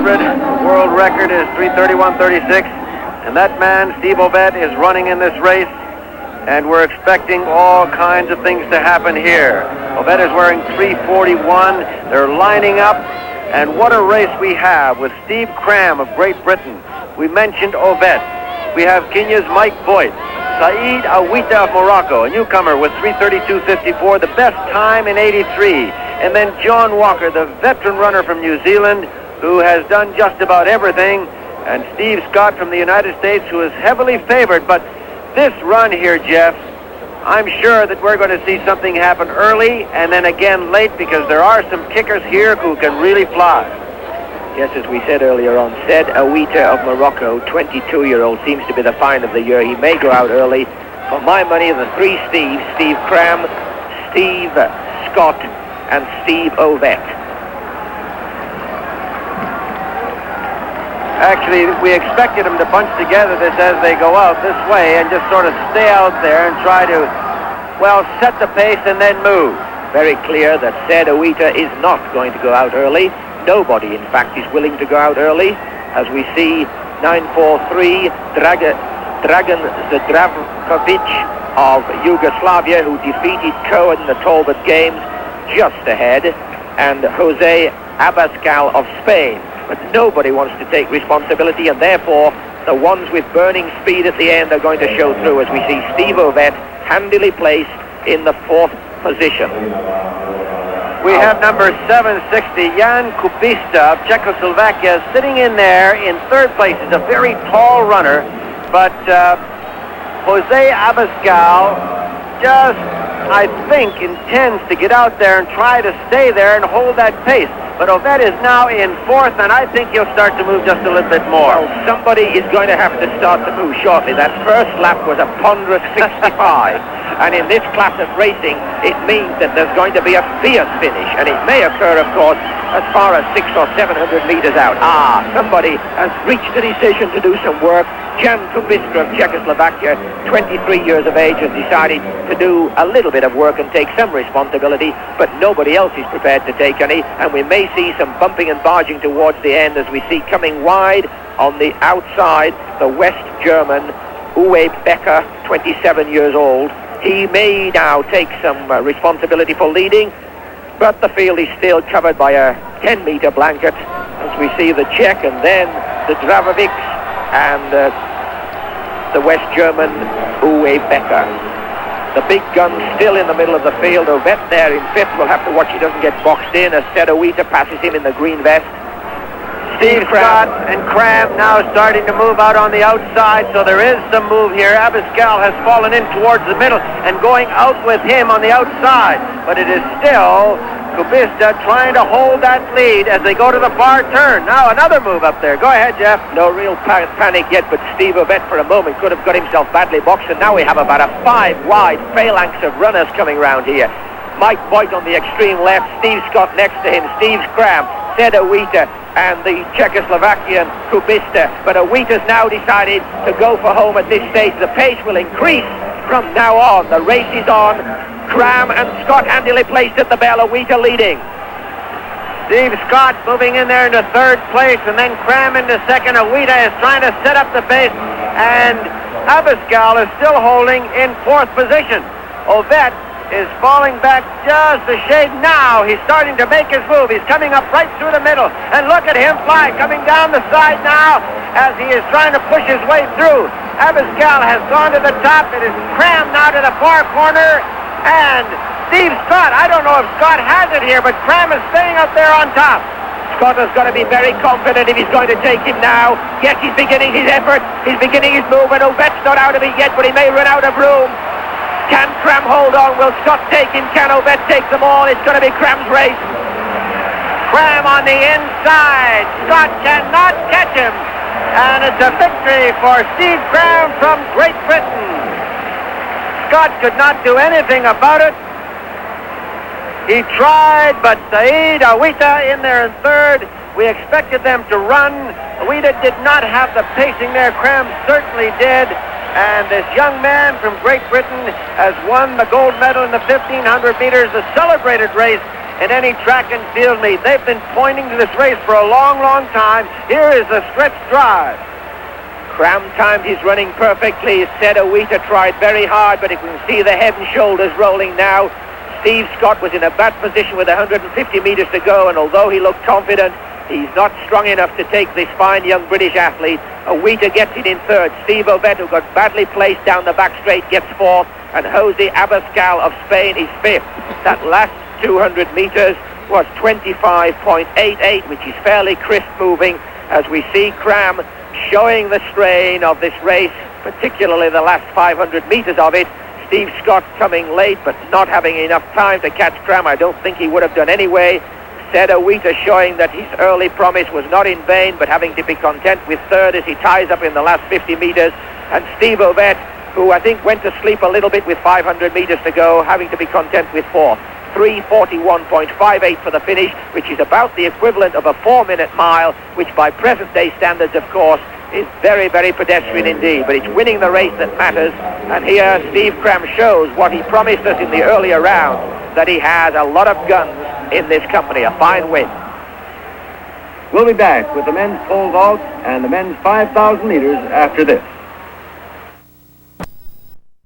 100. World record is 3:31:36. And that man, Steve Ovett, is running in this race. And we're expecting all kinds of things to happen here. Ovett is wearing 341. They're lining up. And what a race we have with Steve Cram of Great Britain. We mentioned Ovett. We have Kenya's Mike Boyd. Saeed Awita of Morocco, a newcomer with 3:32:54, the best time in 83. And then John Walker, the veteran runner from New Zealand, who has done just about everything. And Steve Scott from the United States, who is heavily favored. But this run here, Jeff, I'm sure that we're going to see something happen early and then again late, because there are some kickers here who can really fly. Yes, as we said earlier on, Said Awita of Morocco, 22-year-old, seems to be the find of the year. He may go out early. For my money, the three Steves, Steve Cram, Steve Scott, and Steve Ovett. Actually, we expected them to bunch together this as they go out this way and just sort of stay out there and try to, well, set the pace and then move. Very clear that Said Awita is not going to go out early. Nobody, in fact, is willing to go out early. As we see 943 Dragan Zdravkovic of Yugoslavia, who defeated Cohen in the Talbot Games, just ahead, and Jose Abascal of Spain. But nobody wants to take responsibility, and therefore the ones with burning speed at the end are going to show through, as we see Steve Ovett handily placed in the 4th position. We have number 760, Jan Kubista of Czechoslovakia, sitting in there in 3rd place. He's a very tall runner, but Jose Abascal just, I think, intends to get out there and try to stay there and hold that pace. But Ovett is now in 4th, and I think he'll start to move just a little bit more. Well, somebody is going to have to start to move shortly. That first lap was a ponderous 65. And in this class of racing, it means that there's going to be a fierce finish. And it may occur, of course, as far as 600 or 700 meters out. Somebody has reached a decision to do some work. Jan Kubista of Czechoslovakia, 23 years of age, has decided to do a little bit of work and take some responsibility, but nobody else is prepared to take any, and we may see some bumping and barging towards the end, as we see coming wide on the outside the West German Uwe Becker, 27 years old. He may now take some responsibility for leading, but the field is still covered by a 10-meter blanket, as we see the Czech and then the Dravovics and the West German Uwe Becker. The big gun still in the middle of the field. Ovett there in 5th. We'll have to watch he doesn't get boxed in as Said Awita passes him in the green vest. Steve Scott and Cram now starting to move out on the outside, so there is some move here. Abascal has fallen in towards the middle and going out with him on the outside, but it is still Kubista trying to hold that lead as they go to the far turn. Now another move up there. Go ahead, Jeff. No real panic yet, but Steve Ovett for a moment could have got himself badly boxed, and now we have about a 5-wide phalanx of runners coming round here. Mike Boyd on the extreme left, Steve Scott next to him, Steve Cram, Said Awita, and the Czechoslovakian Kubista. But Awita's now decided to go for home at this stage. The pace will increase from now on. The race is on. Cram and Scott handily placed at the bell, Awita leading. Steve Scott moving in there into 3rd place, and then Cram into 2nd. Awita is trying to set up the pace, and Abascal is still holding in 4th position. Ovett is falling back just a shade now. He's starting to make his move. He's coming up right through the middle, and look at him fly, coming down the side now as he is trying to push his way through. Abascal has gone to the top. It is Cram now to the far corner, and Steve Scott, I don't know if Scott has it here, but Cram is staying up there on top. Scott has got to be very confident if he's going to take him now. Yes, he's beginning his effort. He's beginning his move, and Ovett's not out of it yet, but he may run out of room. Can Cram hold on? Will Scott take him? Can Ovett take them all? It's going to be Cram's race. Cram on the inside. Scott cannot catch him. And it's a victory for Steve Cram from Great Britain. Scott could not do anything about it. He tried, but Saeed Awita in there in 3rd. We expected them to run. Awita did not have the pacing there. Cram certainly did. And this young man from Great Britain has won the gold medal in the 1,500 meters, the celebrated race in any track and field meet. They've been pointing to this race for a long, long time. Here is the stretch drive. Cram timed his running perfectly. Sedawita tried very hard, but you can see the head and shoulders rolling now. Steve Scott was in a bad position with 150 meters to go, and although he looked confident, he's not strong enough to take this fine young British athlete. Awita gets it in third. Steve Obed, who got badly placed down the back straight, gets fourth, and Jose Abascal of Spain is fifth. That last 200 meters was 25.88, which is fairly crisp moving, as we see Cram showing the strain of this race, particularly the last 500 meters of it. Steve Scott coming late, but not having enough time to catch Cram. I don't think he would have done anyway. Sedawita showing that his early promise was not in vain, but having to be content with third as he ties up in the last 50 meters. And Steve Ovett, who I think went to sleep a little bit with 500 meters to go, having to be content with fourth. 3:41.58 for the finish, which is about the equivalent of a 4-minute mile, which by present-day standards, of course, is very, very pedestrian indeed. But it's winning the race that matters. And here Steve Cram shows what he promised us in the earlier round, that he has a lot of guns in this company. A fine win. We'll be back with the men's pole vault and the men's 5,000 meters after this.